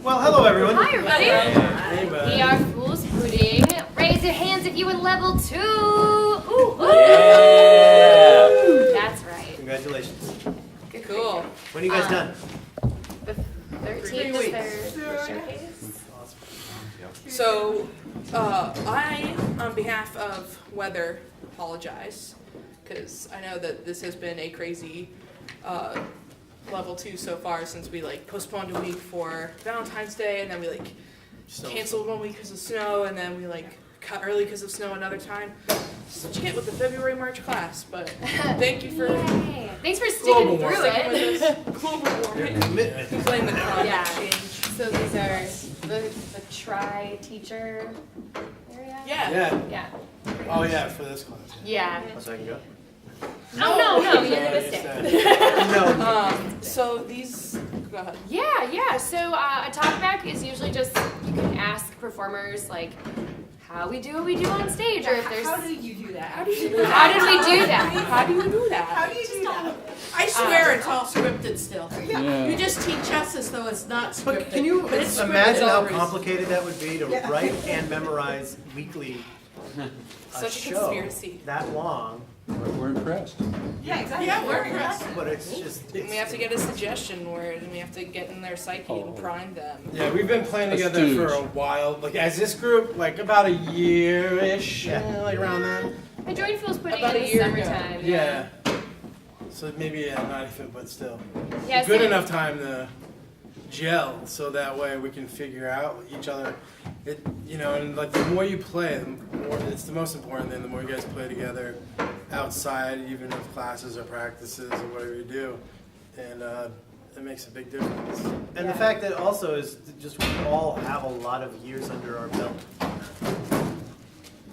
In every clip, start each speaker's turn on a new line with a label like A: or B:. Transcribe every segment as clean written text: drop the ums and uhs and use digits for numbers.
A: Well, hello everyone.
B: Hi everybody.
A: Hey, bud.
B: We are Fool's Pudding. Raise your hands if you in level 2. Ooh.
A: Yeah.
B: That's right.
A: Congratulations.
B: Good for
C: Cool.
B: you.
A: When are you guys done?
B: The 13th is their showcase.
C: So, I, on behalf of Weather, apologize, because I know that this has been a crazy level 2 so far since we postponed a week for Valentine's Day, and then we canceled 1 week because of snow, and then we cut early because of snow another time. That's what you get with the February-March class, but thank you for
B: Yay. Thanks for sticking through
C: sticking
B: it.
C: with us. Global warming.
A: Commitment.
C: We blame the climate
B: Yeah.
C: change.
B: So these are the tri-teacher area?
C: Yeah.
B: Yeah.
D: Oh yeah, for this class.
B: Yeah.
A: Oh, so I can go?
B: Oh, no, you
D: Sorry,
B: missed
D: you
B: it.
D: said.
A: No.
C: So these, go ahead.
B: Yeah. So a talkback is usually just, you can ask performers how we do what we do on stage, or if there's...
E: How did you do that?
C: How do you do that?
B: How did we do that?
C: How do you do that?
E: How do you do that? I swear it's all scripted still.
F: Yeah.
E: You just teach us as though it's not scripted.
A: But can you
E: But it's scripted.
A: imagine how
C: always.
A: complicated that would be to
E: Yeah.
A: write and memorize weekly
C: Such a
A: show
C: conspiracy.
A: that long?
F: We're impressed.
E: Yeah, exactly.
C: Yeah, we're impressed.
A: But it's just...
C: And we have to get a suggestion word, and we have to get in their psyche and prime them.
D: Yeah, we've been playing
F: A
D: together for a
F: stooge.
D: while. As this group, about a year-ish,
A: Yeah.
D: around that.
B: I joined Fool's Pudding
C: About
B: in
C: a
B: the
C: year ago.
B: summertime.
D: Yeah. So maybe not even, but still.
B: Yeah,
D: Good
B: so-
D: enough time to gel, so that way we can figure out each other. And the more you play, the more it's the most important thing. The more you guys play together, outside, even of classes or practices or whatever you do, and it makes a big difference.
A: And the fact that also is just we all have a lot of years under our belt.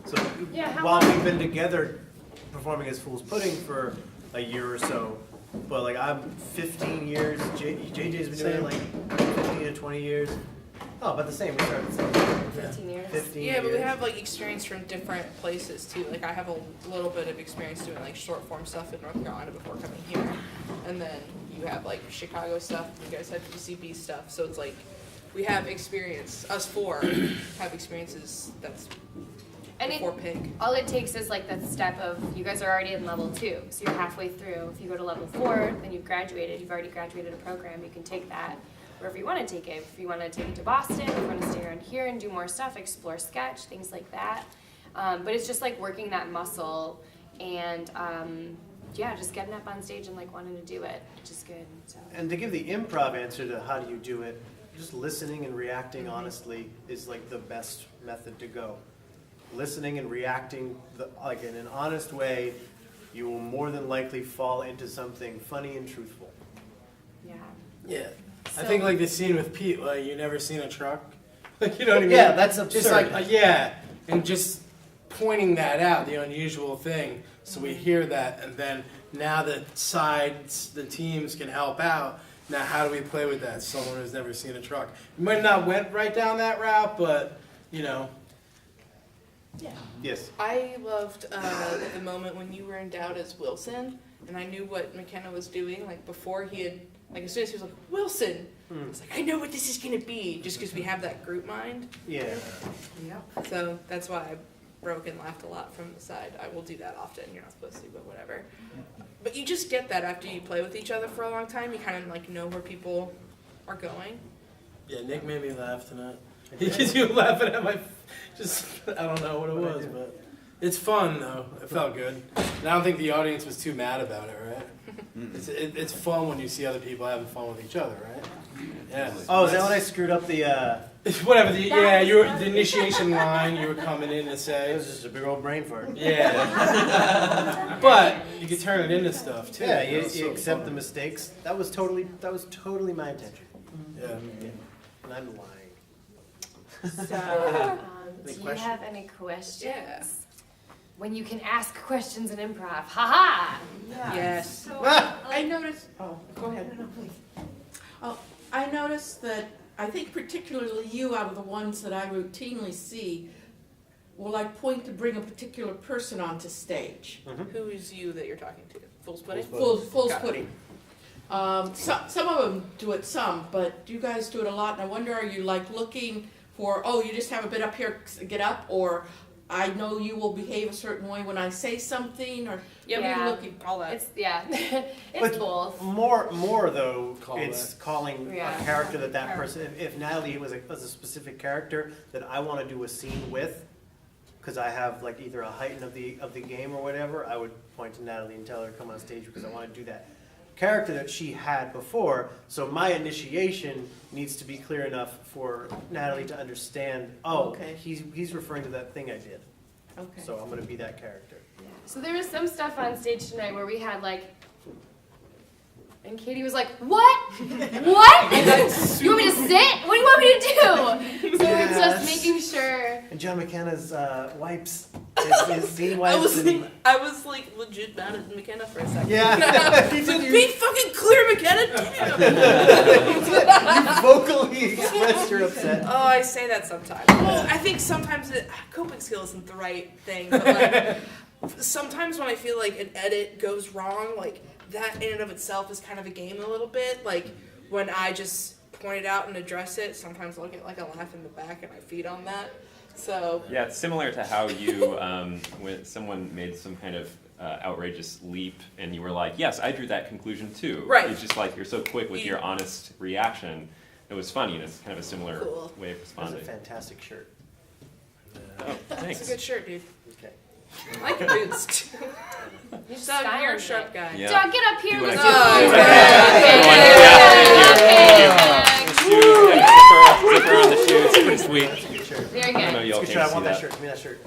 A: So
B: Yeah, how
A: while
B: long-
A: we've been together performing as Fool's Pudding for a year or so, but I'm 15 years, JJ's been doing it 15 to 20 years. Oh, about the same. We started the same.
B: 15 years.
A: 15
C: Yeah, but we
A: years.
C: have experience from different places too. I have a little bit of experience doing short form stuff in North Carolina before coming here, and then you have Chicago stuff. You guys have UCB stuff, so it's we have experience. Us four have experiences that's
B: And
C: before Pig.
B: all it takes is that step of, you guys are already in level 2, so you're halfway through. If you go to level 4, then you've graduated. You've already graduated a program. You can take that wherever you want to take it. If you want to take it to Boston, if you want to stay around here and do more stuff, explore sketch, things like that. But it's just working that muscle and just getting up on stage and wanting to do it, which is good. So.
A: And to give the improv answer to how do you do it, just listening and reacting honestly is the best method to go. Listening and reacting in an honest way, you will more than likely fall into something funny and truthful.
B: Yeah.
D: Yeah. I
B: So-
D: think the scene with Pete, you never seen a truck. You know what I mean?
A: Yeah, that's
D: Just
A: absurd.
D: and just pointing that out, the unusual thing, so we hear that, and then now the teams can help out. Now, how do we play with that? Someone who's never seen a truck. You might not went right down that route, but
C: Yeah.
A: Yes.
C: I loved the moment when you were in doubt as Wilson, and I knew what McKenna was doing. Before he had, as soon as he was Wilson, I was I know what this is gonna be, just because we have that group mind.
A: Yeah.
E: Yep.
C: So that's why I broke and laughed a lot from the side. I will do that often. You're not supposed to, but whatever. But you just get that after you play with each other for a long time. You kind of know where people are going.
D: yeah, Nick made me laugh tonight. Because you were laughing at my, I don't know what it was, but it's fun though. It felt good. And I don't think the audience was too mad about it, right? It's fun when you see other people having fun with each other, right? Yeah.
A: Oh, is that when I screwed up the?
D: Whatever. The initiation line you were coming in to
A: It
D: say.
A: was just a big old brain fart.
D: Yeah. But you can turn it into stuff too.
A: Yeah,
D: you know,
A: you
D: so
A: accept
D: fun.
A: the mistakes. That was totally my intention.
D: Yeah.
A: And I'm lying.
B: So,
A: Any
B: do you
A: questions?
B: have any questions?
C: Yeah.
B: When you can ask questions in improv. Ha-ha!
C: Yes.
E: So
A: Ah!
E: I noticed. Oh, go ahead. No, please. Oh, I noticed that I think particularly you, out of the ones that I routinely see, will point to bring a particular person onto stage.
C: Who is you that you're talking to? Fool's Pudding?
E: Full
C: Got it.
E: pudding. Some of them do it some, but you guys do it a lot. And I wonder, are you like looking for, oh, you just have a bit up here, get up, or I know you will behave a certain way when I say something, or
C: Yeah,
E: what are
B: Yeah.
E: you looking
C: all that.
B: It's it's
A: But
B: both.
A: More though,
D: Call
A: it's
D: that.
A: calling
B: Yeah.
A: a character that person. If Natalie was a specific character that I want to do a scene with, because I have like either a heighten of the game or whatever, I would point to Natalie and tell her to come on stage because I want to do that character that she had before. So my initiation needs to be clear enough for Natalie to understand. Oh,
E: Okay.
A: he's referring to that thing I did.
E: Okay.
A: So I'm going to be that character.
B: So there was some stuff on stage tonight where we had like, and Katie was like, "What? What? You want me to sit? What do you want me to do?" So we're just
A: Yes.
B: making sure.
A: And John McKenna's wipes, his scene
C: I
A: wipes.
C: was like legit mad at McKenna for a second.
A: Yeah.
C: Be fucking clear, McKenna. Damn.
A: You vocally expressed your upset.
C: Oh, I say that sometimes. Well, I think sometimes coping skill isn't the right thing, but like sometimes when I feel like an edit goes wrong, like that in and of itself is kind of a game a little bit. Like when I just point it out and address it, sometimes I'll get like a laugh in the back and I feed on that. So
F: Yeah, it's similar to how you, when someone made some kind of outrageous leap and you were like, yes, I drew that conclusion too.
C: Right.
F: It's just like you're so quick with your honest reaction. It was funny, and it's kind of a similar
C: Cool.
F: way of
A: That was a
F: responding.
A: fantastic shirt.
F: Oh,
C: it's
F: thanks.
C: a good shirt, dude.
A: Okay.
C: I like your boots too.
B: You
C: So you're a
B: styling
C: sharp
B: it.
C: guy.
F: Yeah.
B: Doug, get up here.
F: Do what
B: Let's
F: I
B: do
F: do.
B: it.
F: Yeah,
B: Okay.
F: Zipper on the shoes, pretty sweet.
A: That's a good shirt.
B: Very
F: I don't know
B: good.
F: y'all
A: That's a good
F: can't
A: shirt. I
F: see
A: want that
F: that.
A: shirt. Give me that shirt.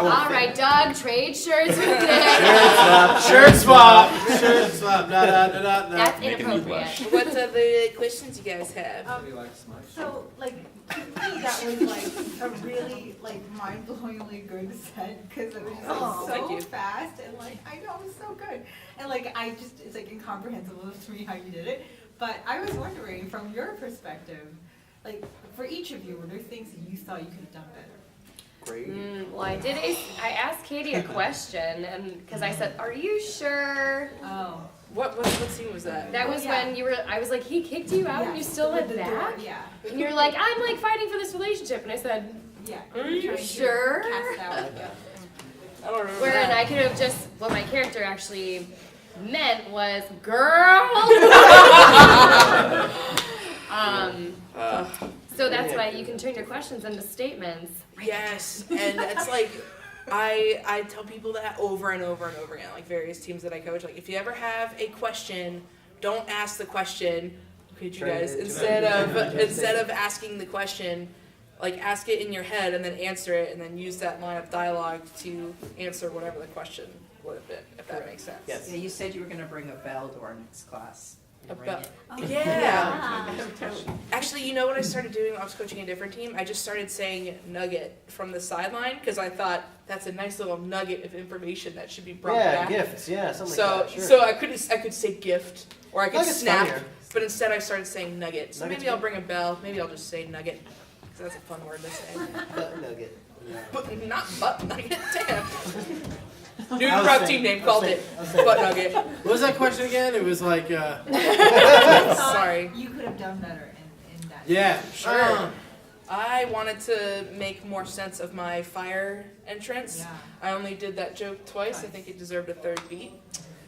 B: All right, Doug, trade shirts with it.
D: Shirt swap. Shirt swap. Da, da, da, da, da.
B: That's
F: Making me blush.
B: inappropriate.
C: What are the questions you guys have?
G: So, like, to me, that was like a really, like, mind-blowingly good set, because it was just
C: Oh, thank you.
G: like so fast, and like, I know, it was so good. And like, it's like incomprehensible to me how you did it, but I was wondering, from your perspective, like, for each of you, were there things that you thought you could have done better?
A: Great.
B: Well, I asked Katie a question, and because I said, "Are you sure?"
G: Oh.
C: What scene was that?
B: That was
G: Yeah.
B: when you were. I was like, "He kicked you out, and you still went
G: The door,
B: back."
G: Yeah,
B: And you're like, "I'm like fighting for this relationship," and I said,
G: yeah.
B: Are you
G: Trying to
B: sure?
G: Cast out, yeah.
C: I don't remember
B: "Wherein
C: that.
B: I could have just what my character actually meant was, girl." So that's why you can turn your questions into statements.
C: Yes, and it's like I tell people that over and over and over again, like various teams that I coach. Like if you ever have a question, don't ask the question. Could you
A: Try
C: guys
A: to-
C: instead of asking the question, like ask it in your head and then answer it, and then use that line of dialogue to answer whatever the question would have been, if that makes sense.
A: Yes.
H: Yeah, you said you were gonna bring a bell to our next class.
C: A
H: Bring
C: bell.
H: it.
C: Yeah.
G: Ah.
C: Actually, you know what I started doing when I was coaching a different team? I just started saying nugget from the sideline because I thought that's a nice little nugget of information that should be brought
A: Yeah,
C: back.
A: gifts. Yeah, something
C: So,
A: like that. Sure.
C: so I could say gift or I could
A: Nugget's
C: snap,
A: funnier.
C: but instead I started saying nugget. So
A: Nugget's
C: maybe I'll
A: good.
C: bring a bell. Maybe I'll just say nugget because that's a fun word to say.
A: Butt nugget.
C: But not butt nugget. Damn. New
A: I was
C: Improv
A: saying-
C: team name
A: I was
C: called
A: saying-
C: it
A: I was saying-
C: butt nugget.
D: What was that question again? It was like,
C: Sorry.
G: You could have done better in that.
D: yeah,
C: Sure. I wanted to make more sense of my fire entrance.
G: Yeah.
C: I only did that joke twice. I think it deserved a third beat.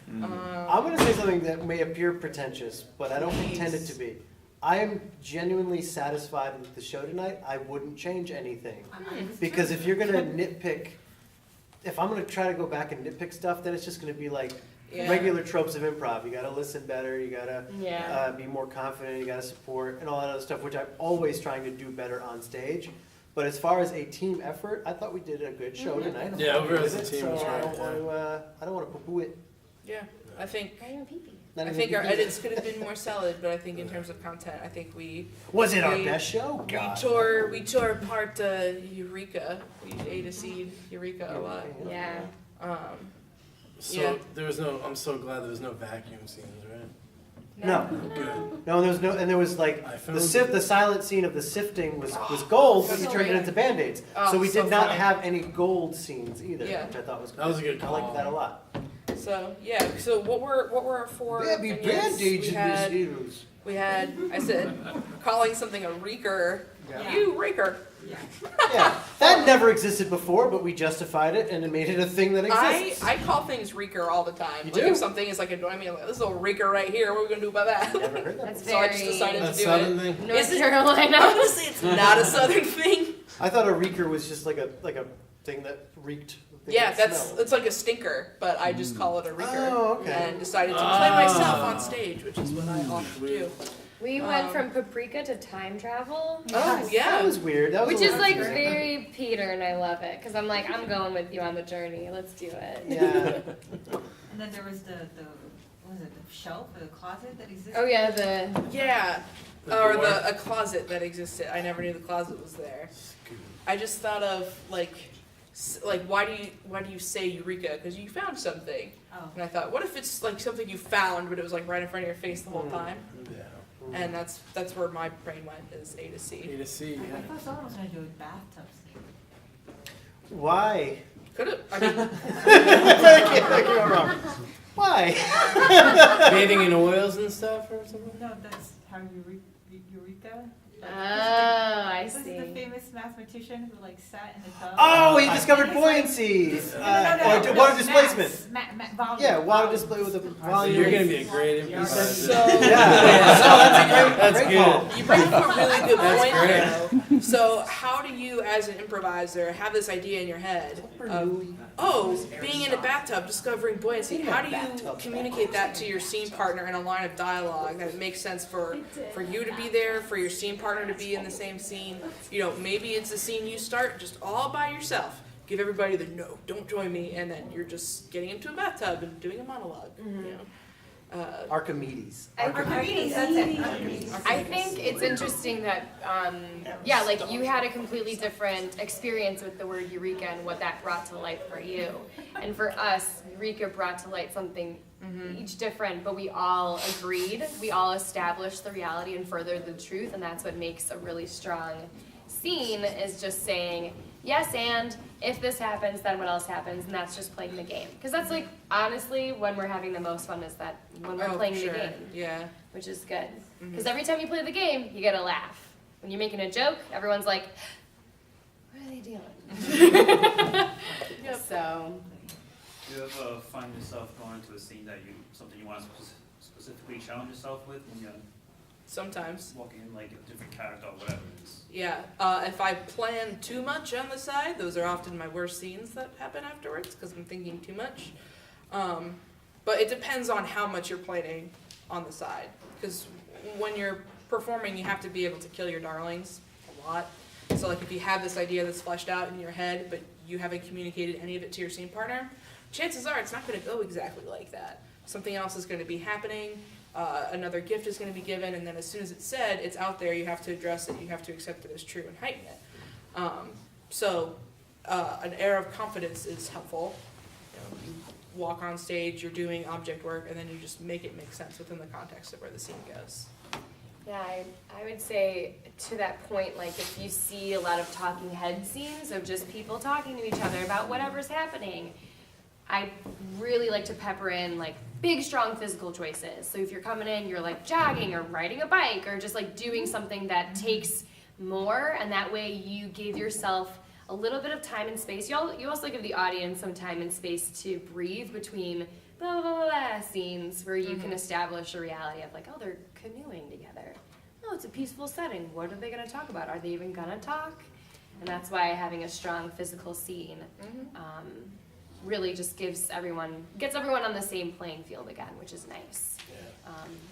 A: I'm going to say something that may appear pretentious, but I don't intend it to be. I am genuinely satisfied with the show tonight. I wouldn't change anything. Because if you're going to nitpick, if I'm going to try to go back and nitpick stuff, then it's just going to be like
C: Yeah.
A: regular tropes of improv. You got to listen better, you got to
B: Yeah.
A: be more confident, you got to support, and all that other stuff, which I'm always trying to do better on stage. But as far as a team effort, I thought we did a good show tonight. I'm
D: Yeah,
A: happy
D: overall
A: with
D: as a
A: it,
D: team was
A: so I
D: great,
A: don't want to. I don't want to poo-poo it.
C: Yeah, I think
B: Why are you on pee-pee?
A: Not
C: I
A: even
C: think our
A: poo-poo.
C: edits could have been more solid, but I think in terms of content, I think we
A: Was it our
C: we-
A: best show? God.
C: we tore apart Eureka. We A to C Eureka a lot.
B: Yeah.
D: so
C: Yeah.
D: there was no. I'm so glad there was no vacuum scenes, right?
A: No,
D: Good.
A: no, there was like
D: I
A: the
D: found-
A: the silent scene of the sifting was gold, but you
C: So
A: turned it
C: great.
A: into band-aids.
C: Oh,
A: So we
C: so
A: did not
C: funny.
A: have any gold scenes either,
C: Yeah.
A: which I thought was good.
D: That was a good
A: I
D: call.
A: liked that a lot.
C: So yeah. So what were our four
A: Baby
C: opinions?
A: band-aids in this news.
C: We had, I said, calling something a reeker.
A: Yeah.
C: You reeker.
G: Yeah.
A: Yeah, that never existed before, but we justified it and it made it a thing that exists.
C: I call things reeker all the time.
A: You
C: Like
A: do?
C: if something is like annoying me, I'm like, this little reeker right here, what are we gonna do about that?
A: Never heard that
B: That's
A: before.
C: So I just
B: very
C: decided
D: A
C: to do
D: southern
C: it.
D: thing.
B: North
C: Is it-
B: Carolina.
C: I'm gonna say it's not a southern thing.
A: I thought a reeker was just like a thing that reeked. a thing
C: Yeah,
A: that
C: that's
A: smelled.
C: it's like a stinker, but I just call it a reeker.
A: Oh, okay.
C: And decided to play myself on stage, which is what I often do.
B: We went from paprika to time travel.
C: Oh yeah.
A: That was weird. That was
B: Which
A: a
B: is
A: little
B: like
A: weird.
B: very Peter, and I love it because I'm like, I'm going with you on the journey. Let's do it.
A: Yeah.
G: And then there was the what was it, the shelf or the closet that existed?
B: Oh yeah, the
C: Yeah.
D: The
C: Or
D: door.
C: a closet that existed. I never knew the closet was there. I just thought of like why do you say eureka? Because you found something.
G: Oh.
C: And I thought, what if it's like something you found, but it was like right in front of your face the whole time?
D: Yeah.
C: And that's where my brain went, is A to C.
D: A to C,
G: I
D: yeah.
G: thought someone was gonna do a bathtub scene.
A: Why?
C: Could have. I mean,
A: You're wrong. Why?
D: Bathing in oils and stuff or something?
G: No, that's how Eureka.
B: oh, I
G: This is the
B: see.
G: famous mathematician who like sat in the tub.
A: Oh, he discovered
G: It's like-
A: buoyancy.
G: No,
A: Water displacement.
G: Volume.
A: Yeah, water display with a volume.
D: You're gonna be a great improviser.
C: so
A: Yeah. No, that's a great,
D: That's
A: great
D: good.
A: call.
C: you bring up a really good
D: That's
C: point though. So how do you, as an improviser, have this idea in your head of, being in a bathtub, discovering buoyancy? How do you communicate that to your scene partner in a line of dialogue that makes sense for you to be there, for your scene partner to be in the same scene? You know, maybe it's a scene you start just all by yourself. Give everybody the no, don't join me, and then you're just getting into a bathtub and doing a monologue. You know?
A: Archimedes.
G: Archimedes, that's it.
B: I think it's interesting that, yeah, like you had a completely different experience with the word eureka and what that brought to light for you. And for us, eureka brought to light something each different, but we all agreed. We all established the reality and furthered the truth, and that's what makes a really strong scene, is just saying, yes, and if this happens, then what else happens? And that's just playing the game. Because that's like, honestly, when we're having the most fun is that when we're playing the game.
C: Yeah.
B: Which is good. Because every time you play the game, you get a laugh. When you're making a joke, everyone's like, what are they doing? So,
I: Do you ever find yourself going to a scene that something you want to specifically challenge yourself with when you're
C: Sometimes.
I: walking in like a different character or whatever it is?
C: Yeah, if I plan too much on the side, those are often my worst scenes that happen afterwards because I'm thinking too much. But it depends on how much you're planning on the side. Because when you're performing, you have to be able to kill your darlings a lot. So like if you have this idea that's fleshed out in your head, but you haven't communicated any of it to your scene partner, chances are it's not going to go exactly like that. Something else is going to be happening. Another gift is going to be given, and then as soon as it's said, it's out there, you have to address it, you have to accept it as true and heighten it. So an air of confidence is helpful. You walk on stage, you're doing object work, and then you just make it make sense within the context of where the scene goes.
B: yeah, I would say to that point, like if you see a lot of talking head scenes of just people talking to each other about whatever's happening, I really like to pepper in like big, strong physical choices. So if you're coming in, you're like jogging or riding a bike or just like doing something that takes more, and that way you give yourself a little bit of time and space. You also give the audience some time and space to breathe between blah, blah, blah, blah scenes where you can establish a reality of like, oh, they're canoeing together. Oh, it's a peaceful setting. What are they going to talk about? Are they even going to talk? And that's why having a strong physical scene really just gets everyone on the same playing field again, which is nice.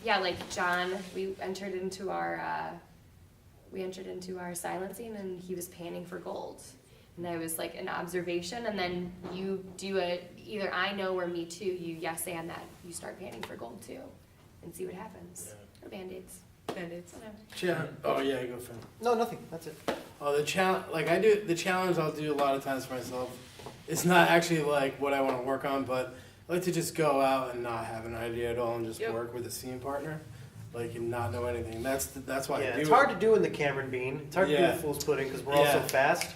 B: Yeah, like John, we entered into our silent scene, and he was panning for gold, and that was like an observation, and then you do either I know or me too. You yes and that. You start panning for gold too, and see what happens. Or band-aids.
C: Band-aids.
D: Oh yeah, go for it.
A: No, nothing. That's it.
D: Oh, the challenge, like I do, the challenge I'll do a lot of times for myself. It's not actually like what I want to work on, but I like to just go out and not have an idea at all and just work with a scene partner, like and not know anything. That's why I do
A: It's
D: it.
A: hard to do in the Cameron Bean. It's hard to do
D: Yeah.
A: the Fool's Pudding because we're all so
D: Yeah.
A: fast.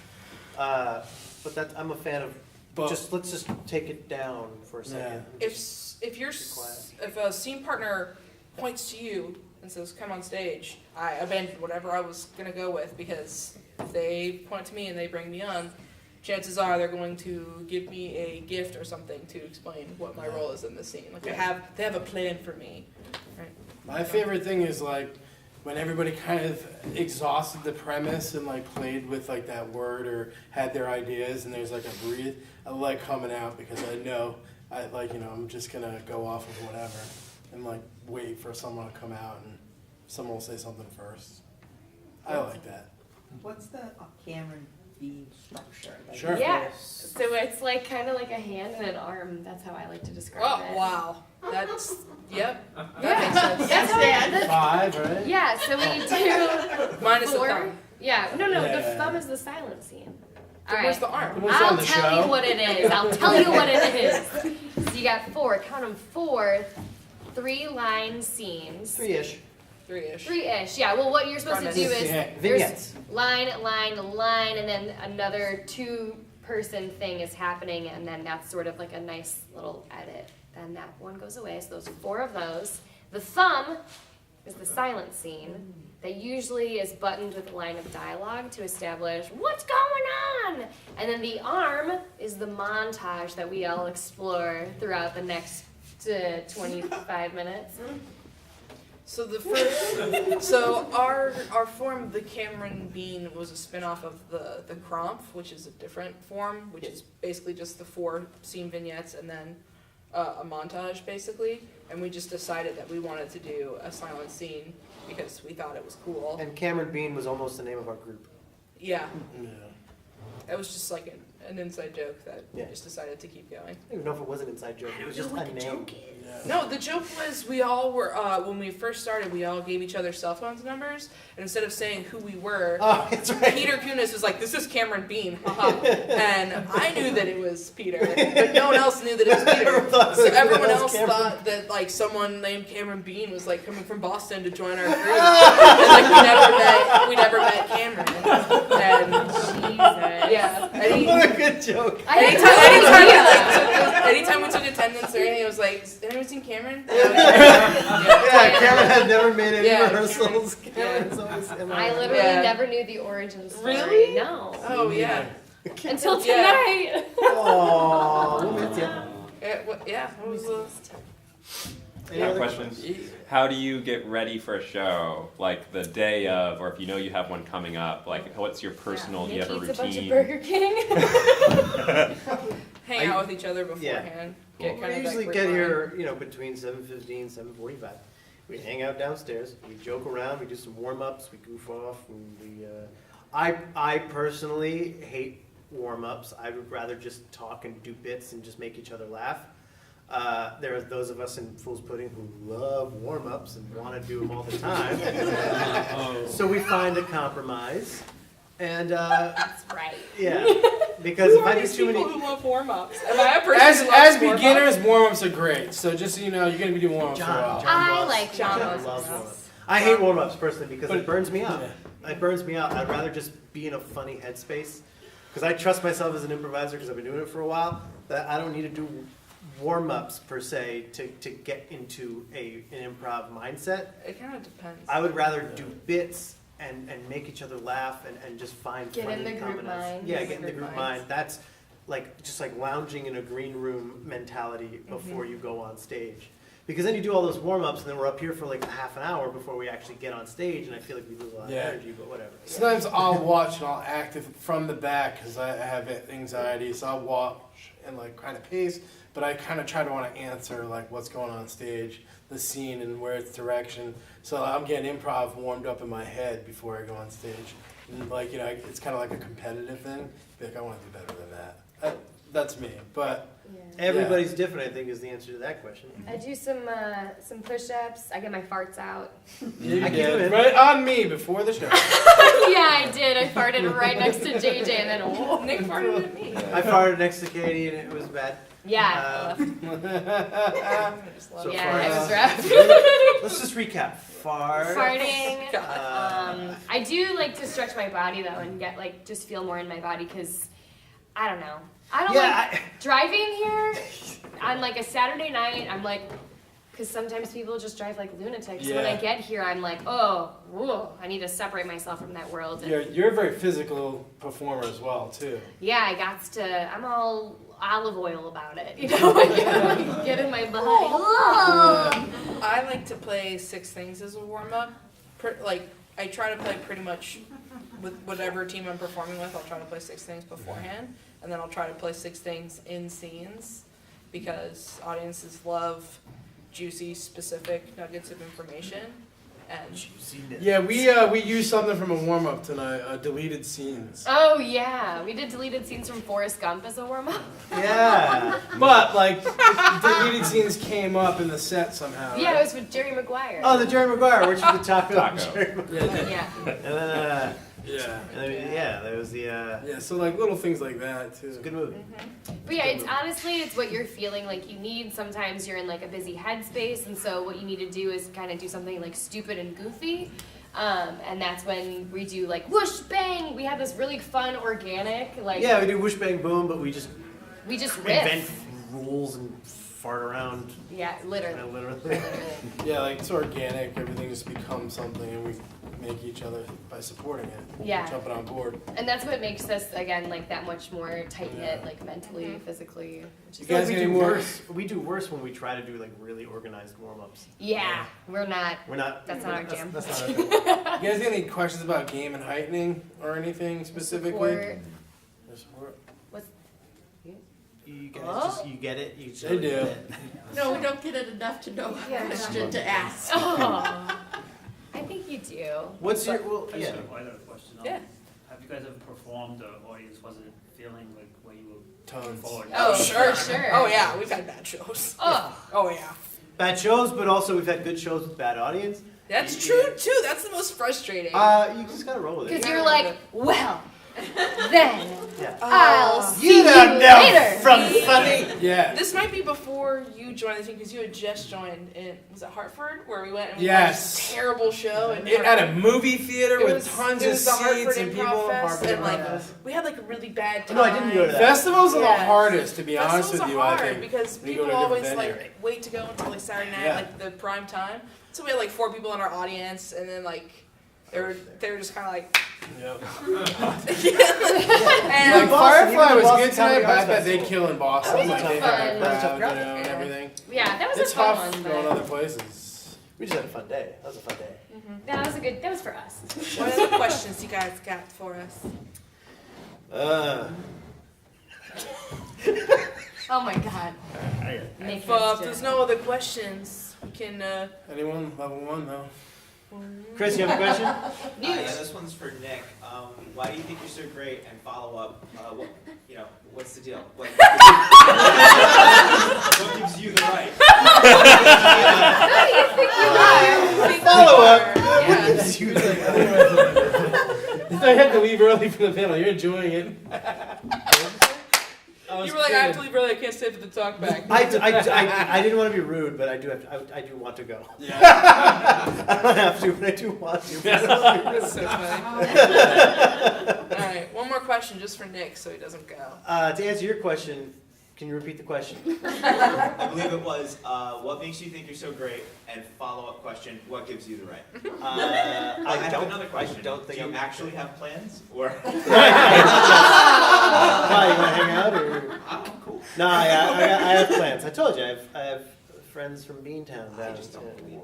A: But I'm a fan of
D: But
A: let's just take it down for a second.
C: If if a scene partner points to you and says, "Come on stage," I abandoned whatever I was gonna go with, because if they point to me and they bring me on, chances are they're going to give me a gift or something to explain what my role is in the scene. Like they have a plan for me. Right?
D: my favorite thing is like when everybody kind of exhausted the premise and like played with like that word or had their ideas and there's like a breathe. I like coming out because I know I'm just gonna go off of whatever and like wait for someone to come out and someone will say something first. I like that.
H: What's the Cameron beam structure? Like,
D: Sure.
B: Yeah. So it's like kind of like a hand and an arm. That's how I like to describe
C: Oh
B: it.
C: wow, that's yep. That
B: Yeah.
C: makes sense.
B: That's how I,
D: 5, right?
B: yeah. So we do
C: Minus the
B: 4.
C: thumb.
B: Yeah. No. The
D: Yeah.
B: thumb is the silent scene.
C: So
B: All
C: where's
B: right.
C: the arm?
D: What's on
B: I'll
D: the
B: tell
D: show?
B: you what it is. I'll tell you what it is. So you got 4. Count them 4. 3-line scenes.
A: 3-ish.
C: 3-ish.
B: 3-ish. Yeah. Well, what you're supposed to do is
D: Yeah.
B: there's
A: Vignettes.
B: line, and then another 2-person thing is happening, and then that's sort of like a nice little edit. Then that one goes away. So those are 4 of those. The thumb is the silent scene that usually is buttoned with a line of dialogue to establish what's going on. And then the arm is the montage that we all explore throughout the next 25 minutes.
C: So the first, our form, the Cameron Bean, was a spin-off of the Cronf, which is a different form, which is basically just the 4 scene vignettes and then a montage, basically. And we just decided that we wanted to do a silent scene because we thought it was cool.
A: And Cameron Bean was almost the name of our group.
C: Yeah,
D: Yeah.
C: it was just like an inside joke that we
A: Yeah.
C: just decided to keep going.
A: I don't even know if it was an inside joke. It was just a name.
D: Yeah.
C: No, the joke was we all were, when we first started, we all gave each other cell phones numbers, and instead of saying who we were,
A: Oh, that's right.
C: Peter Kunis was like, "This is Cameron Bean," haha. And I knew that it was Peter, but no one else knew that it was Peter. So everyone else thought that like someone named Cameron Bean was like coming from Boston to join our group, and like we never met Cameron. And
B: Jesus.
C: yeah,
A: What a good joke.
C: anytime we took attendance or anything, it was like, "Has anyone seen Cameron?"
A: Yeah, Cameron had never made any
C: Yeah,
A: rehearsals. Cameron's always
B: I literally
C: Yeah.
B: never knew the origin story.
C: Really?
B: No.
C: Oh yeah.
B: Until
C: Yeah.
B: tonight.
A: Oh, we'll miss you.
C: Yeah, it was.
A: Any
F: Got
A: other
F: questions? How do you get ready for a show? Like the day of, or if you know you have one coming up, like what's your personal, do you have a
B: Nick eats a bunch of
F: routine?
B: Burger King.
C: Hang out with each other beforehand. Get
A: We
C: kind of
A: usually
C: that
A: get
C: grapevine.
A: here, between 7:15, 7:45. We hang out downstairs. We joke around. We do some warm-ups. We goof off. And I personally hate warm-ups. I would rather just talk and do bits and just make each other laugh. There are those of us in Fool's Pudding who love warm-ups and want to do them all the time. So we find a compromise. And
B: That's right.
A: yeah, because
C: Who
A: if
C: are
A: I do
C: these
A: too
C: people
A: many,
C: who love warm-ups? Am I a person
D: As
C: who loves warm-ups?
D: beginners, warm-ups are great. So just so you know, you're gonna be doing warm-ups for a while.
B: I
A: loves-
B: like
C: John
B: warm-ups.
A: loves warm-ups. I hate warm-ups personally because
D: But-
A: it burns me out.
D: Yeah.
A: It burns me out. I'd rather just be in a funny headspace because I trust myself as an improviser because I've been doing it for a while. That I don't need to do warm-ups per se to get into an improv mindset.
C: It kind of depends.
A: I would rather do bits and make each other laugh and just find
B: Get
A: funny
B: in the group
A: combinations.
B: mind.
A: Yeah, get in the group mind. That's like just like lounging in a green room mentality before you go on stage. Because then you do all those warm-ups and then we're up here for like a half an hour before we actually get on stage and I feel like we lose a lot
D: Yeah.
A: of energy, but whatever.
D: Sometimes I'll watch and I'll act from the back because I have anxiety, so I'll watch and like kind of pace, but I kind of try to want to answer like what's going on stage, the scene and where it's direction. So I'm getting improv warmed up in my head before I go on stage. And like, it's kind of like a competitive thing. Be like, I want to do better than that. That's me, but
B: Yeah.
A: Everybody's different, I think, is the answer to that question.
B: I do some push-ups. I get my farts out.
D: you
A: I keep it
D: did
A: in.
D: right on me before the show.
B: Yeah, I did. I farted right next to JJ, and then
C: Nick farted at me.
A: I farted next to Katie and it was bad.
B: yeah,
C: I just love
A: So
C: it.
B: yeah, it was
A: farts.
B: rough.
A: Let's just recap. Fart.
B: Farting.
A: Uh,
B: I do like to stretch my body though, and get just feel more in my body because I don't know. I don't
A: Yeah,
B: like driving here on like a Saturday night. I'm like, because sometimes people just drive like lunatics. So when I
D: Yeah.
B: get here, I'm like, oh, whoa, I need to separate myself from that world. And
D: You're a very physical performer as well, too.
B: yeah, I got to. I'm all olive oil about it. You know, like, get in my body.
C: I like to play 6 things as a warm up. Like I try to play pretty much with whatever team I'm performing with. I'll try to play 6 things beforehand, and then I'll try to play 6 things in scenes because audiences love juicy, specific nuggets of information. And
D: Yeah, we used something from a warm up tonight. Deleted scenes.
B: Oh yeah, we did deleted scenes from Forrest Gump as a warm up.
A: Yeah.
D: But like, deleted scenes came up in the set somehow.
B: Yeah,
D: right?
B: it was with Jerry Maguire.
A: Oh, the Jerry Maguire, which was the taco.
F: Taco.
A: Jerry Maguire.
D: Yeah,
B: Yeah.
A: And then, yeah, there was the.
D: yeah. So like little things like that too.
A: It's a good movie.
B: But yeah, it's honestly, it's what you're feeling like you need. Sometimes you're in like a busy headspace, and so what you need to do is kind of do something like stupid and goofy. And that's when we do like whoosh bang. We have this really fun organic like
A: Yeah, we do whoosh bang boom, but we just
B: riff.
A: invent rules and fart around.
B: Yeah, literally.
A: Literally.
D: Yeah, like it's organic. Everything just becomes something, and we make each other by supporting it.
B: Yeah.
D: Jumping on board.
B: And that's what makes us again like that much more tight knit, like mentally, physically. Which
D: You
B: is
D: guys
A: we
D: get
A: do
D: any more?
A: worse. We do worse when we try to do like really organized warm ups.
B: yeah, we're not.
A: We're not.
B: That's not our jam.
A: That's not our thing.
D: You guys got any questions about game and heightening or anything specifically?
B: Support.
D: Or support?
A: You guys
B: Oh.
A: just you get it. You just
D: They do.
A: get it.
E: No, we don't get it enough to know
B: Yeah.
E: what question to ask.
B: Oh, I think you do.
A: What's your well?
I: I
A: Yeah.
I: got a question.
C: Yeah.
I: Have you guys ever performed, the audience wasn't feeling like what you were
D: Tons.
I: forward?
B: Oh,
C: sure.
B: for sure.
C: Oh yeah, we've had bad shows.
B: Oh,
C: Oh yeah.
A: Bad shows, but also we've had good shows with bad audience.
C: That's true too. That's the most frustrating.
A: You just gotta roll with it.
B: because you're like, well, then
A: Yeah.
B: I'll see
A: You
B: you
A: don't know
B: later.
A: from funny.
D: Yeah.
C: This might be before you joined the team because you had just joined in, was it Hartford, where we went and we
D: Yes.
C: had a terrible show and
D: At a movie theater
C: It
D: with
C: was-
D: tons
C: it
D: of
C: was the Hartford
D: seats and
C: Improv
D: people.
C: Fest,
D: Hartford
C: and, like,
D: Improv Fest.
C: we had like a really bad time.
A: No, I didn't go to that.
D: Festivals are the
C: Yeah.
D: hardest, to be honest
C: Festivals
D: with you.
C: are
D: I
C: hard
D: think.
C: because
D: when you go
C: people
D: to a
C: always
D: different
C: like
D: venue.
C: wait to go until like Saturday night,
D: Yeah.
C: like the prime time. So we had like 4 people in our audience, and then like they were just kind of like.
D: Yep.
C: and
D: Like
A: Boston,
D: Firefly
A: even
D: was
A: Boston
D: good tonight,
A: Comedy
D: but I
A: Arts
D: bet they'd
A: Festival.
D: kill in Boston. Like they
B: fun.
D: have a
A: That's a
D: crowd,
A: tough
D: you know, and
C: crowd.
D: everything.
B: Yeah, that was
D: It's
B: a fun
D: tough
B: one,
D: going
B: but
D: other places.
A: We just had a fun day. That was a fun day.
B: that was a good. That was for us.
C: What other questions you guys got for us?
B: Oh my God. Nick
C: If
B: has
C: there's
B: to-
C: no other questions, we can.
D: Anyone? Level 1? No.
A: Chris, you have a question?
J: Yeah, this one's for Nick. Why do you think you're so great? And follow up, what's the deal? What gives you the right?
A: Follow up.
C: Yeah.
D: I had to leave early from the panel. You're enjoying it.
C: You were like, I have to leave early. I can't stay for the talkback.
A: I didn't want to be rude, but I do have to, I do want to go.
D: Yeah.
A: I don't have to, but I do want to.
C: That's so funny. All right, one more question just for Nick, so he doesn't go.
A: To answer your question, can you repeat the question?
J: I believe it was, what makes you think you're so great? And follow-up question, what gives you the right? I have another question.
A: don't think
J: do you
A: I'm-
J: actually have plans? Or
A: Why, you want to hang out? Or?
J: cool.
A: No, I have plans. I told you, I have friends from Beantown down.
J: I just don't believe you.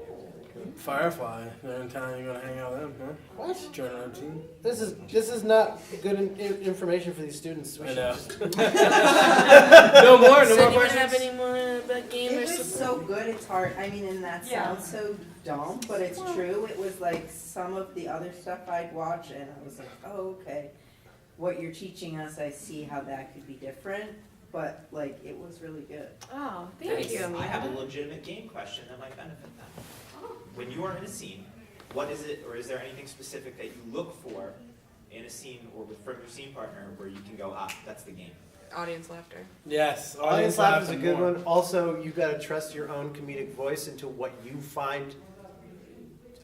D: Firefly. They're in town. You gonna hang out with them, huh?
A: What?
D: Join our team.
A: This is not good information for these students. We
D: I
A: should
D: know.
A: just-
D: No more. No
C: Does
D: more
C: anyone
D: questions.
C: have any more about
H: It
C: gamers?
H: was so good, it's hard, I mean, and that
G: Yeah.
H: sounds so dumb, but it's true. It was like some of the other stuff I'd watch and I was like, oh, okay. What you're teaching us, I see how that could be different, but like, it was really good.
B: Oh, thank you,
J: I have a
B: Amanda.
J: legitimate game question that might benefit them. When you are in a scene, what is it, or is there anything specific that you look for in a scene or from your scene partner where you can go, that's the game?
C: Audience laughter.
D: Yes.
A: Audience laugh is a
D: and
A: good
D: more.
A: one. Also, you got to trust your own comedic voice into what you find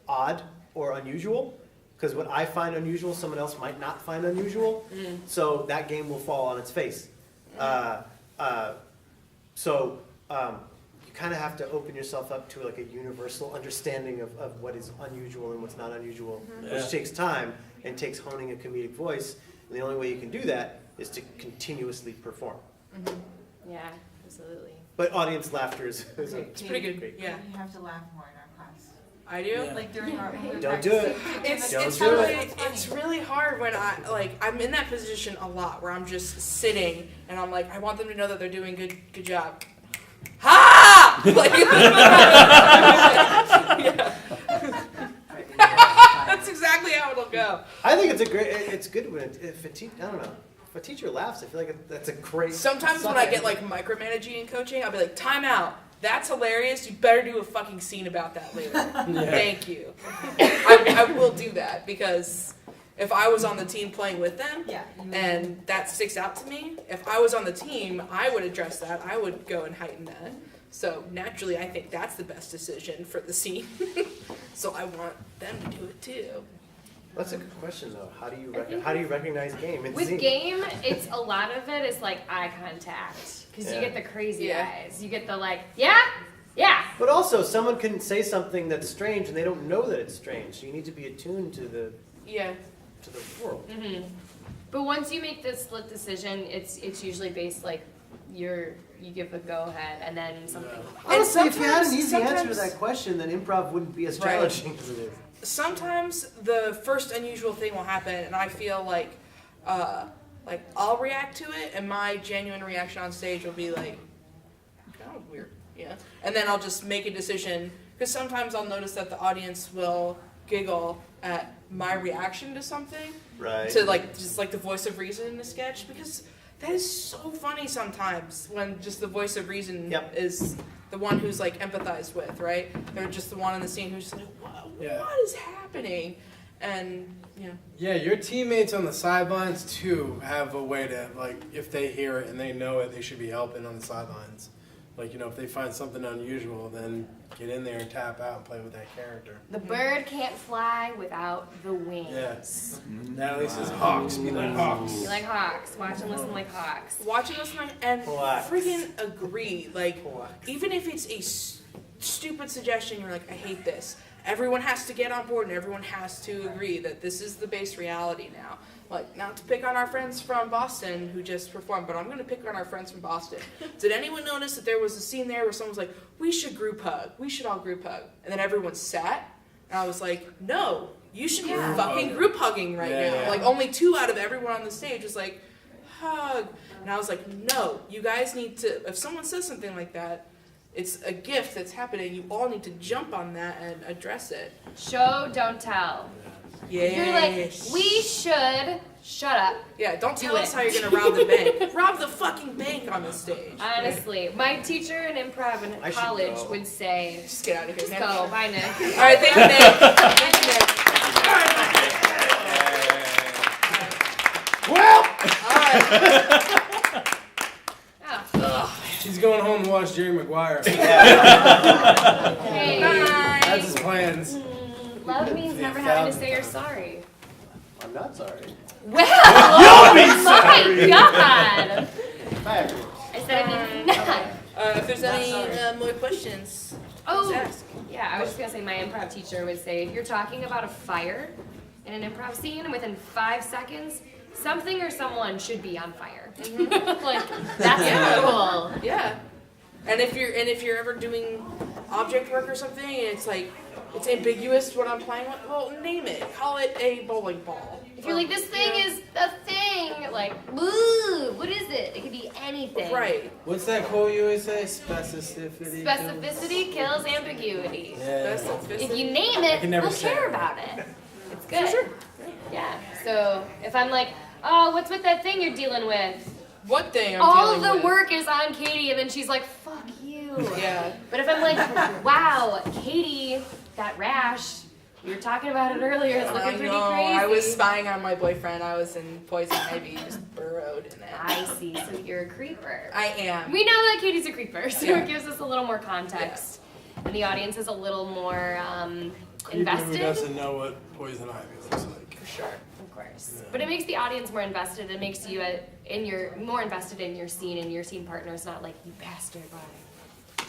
A: odd or unusual. Because what I find unusual, someone else might not find unusual. So that game will fall on its face. You kind of have to open yourself up to like a universal understanding of what is unusual and what's not unusual, which takes time and takes honing a comedic voice. And the only way you can do that is to continuously perform.
B: Yeah, absolutely.
A: But audience laughter is
C: It's pretty good.
A: great.
C: Yeah,
G: You have to laugh more in our class.
C: I do.
D: Yeah.
G: Like during our
A: Don't do it.
C: It's
A: Don't
C: it's
A: do
C: really
A: it.
C: it's really hard when I'm in that position a lot where I'm just sitting and I'm like I want them to know that they're doing good job. Ha! Like, yeah. That's exactly how it'll go.
A: I think it's good when if a teacher, I don't know, if a teacher laughs, I feel like that's a great.
C: Sometimes when I get like micromanaging and coaching, I'll be like, time out. That's hilarious. You better do a fucking scene about that later. Thank you. I will do that because if I was on the team playing with them and that sticks out to me, if I was on the team, I would address that. I would go and heighten that. So naturally, I think that's the best decision for the scene. So I want them to do it too.
A: That's a good question though. How do you recognize game? And
B: With
A: scene?
B: game, it's a lot of it is like eye contact because you get the crazy eyes. You get the like, yeah.
A: But also, someone can say something that's strange and they don't know that it's strange. So you need to be attuned to the world.
B: Mm-hmm. But once you make the split decision, it's usually based like you give a go ahead and then something.
A: Honestly, if you had an easy
C: sometimes-
A: answer to that question, then improv wouldn't be as
C: Right.
A: challenging as it is.
C: Sometimes the first unusual thing will happen, and I feel like I'll react to it, and my genuine reaction on stage will be like, "That was weird," and then I'll just make a decision because sometimes I'll notice that the audience will giggle at my reaction to something,
A: Right.
C: to like just like the voice of reason in the sketch because that is so funny sometimes when just the voice of reason is the one who's like empathized with, right? They're just the one in the scene who's just like, what is happening? And
D: Yeah, your teammates on the sidelines too have a way to, like, if they hear it and they know it, they should be helping on the sidelines. Like, if they find something unusual, then get in there and tap out and play with that character.
B: The bird can't fly without the wings.
D: Yes. Natalie says hawks, be like hawks.
B: Be like hawks. Watch and listen like hawks.
C: watch and listen and
A: Relax.
C: freaking agree. Like,
A: Relax.
C: even if it's a stupid suggestion, you're like, I hate this. Everyone has to get on board and everyone has to agree that this is the base reality now. Like, not to pick on our friends from Boston who just performed, but I'm going to pick on our friends from Boston. Did anyone notice that there was a scene there where someone was like, we should group hug. We should all group hug. And then everyone sat, and I was like, no, you should be fucking group hugging right now.
D: Yeah.
C: Like, only 2 out of everyone on the stage was like, hug. And I was like, no, you guys need to, if someone says something like that, it's a gift that's happening. You all need to jump on that and address it.
B: Show, don't tell.
C: Yes.
B: You're like, we should. Shut up.
C: Yeah, don't tell
B: Do
C: us
B: it.
C: how you're gonna rob the bank. Rob the fucking bank on the stage.
B: Honestly, my teacher in improv in
A: I should
B: college
A: go.
B: would say,
C: Just get out of here.
B: just
C: Nick.
B: go. Bye, Nick.
C: All right, thank you, Nick. Thank you, Nick.
D: Well,
C: All right.
B: Oh.
D: she's going home to watch Jerry Maguire.
B: Hey.
D: That's his plans.
B: Love means never having to say you're sorry.
A: I'm not sorry.
B: Well, oh my God.
A: Bye, everyone.
B: I said I mean not.
C: If there's any more questions,
B: Oh,
C: please ask.
B: yeah, I was just gonna say my improv teacher would say, if you're talking about a fire in an improv scene, within 5 seconds, something or someone should be on fire. Like, that's the rule.
C: Yeah. And if you're ever doing object work or something, and it's like it's ambiguous what I'm playing with, well, name it. Call it a bowling ball.
B: If you're like, this thing is a thing, like, ooh, what is it? It could be anything.
C: Right.
D: What's that quote you always say? Specificity.
B: Specificity kills ambiguity.
D: Yeah.
B: If you name
D: I
B: it,
D: can never
B: we'll
D: say
B: care
D: it.
B: about it. It's good.
C: Sure.
B: Yeah. So if I'm like, oh, what's with that thing you're dealing with?
C: What thing I'm
B: All of
C: dealing
B: the
C: with.
B: work is on Katie, and then she's like, fuck you.
C: Yeah.
B: But if I'm like, wow, Katie, that rash, we were talking about it earlier, it's looking pretty
C: know.
B: crazy.
C: I was spying on my boyfriend. I was in poison ivy, just burrowed in it.
B: I see, so you're a creeper.
C: I am.
B: We know that Katie's a creeper, so
C: Yeah.
B: it gives us a little more context. And the audience is a little more
D: Creepy
B: invested.
D: who doesn't know what poison ivy looks like.
C: For sure.
B: Of course.
D: Yeah.
B: But it makes the audience more invested. It makes you more invested in your scene, and your scene partner is not like, you bastard, why?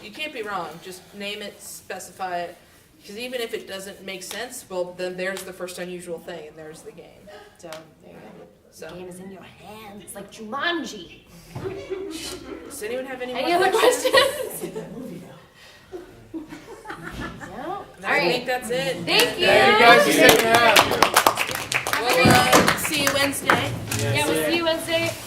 C: You can't be wrong. Just name it, specify it. Because even if it doesn't make sense, well, then there's the first unusual thing, and there's the game.
B: So there you go.
C: So,
B: The game is in your hands, like Jumanji.
C: does anyone have any
B: Any
C: more
B: other
C: questions?
B: questions? No? All
C: I think
B: right.
C: that's it.
B: Thank you.
D: Yeah, you guys are sticking around.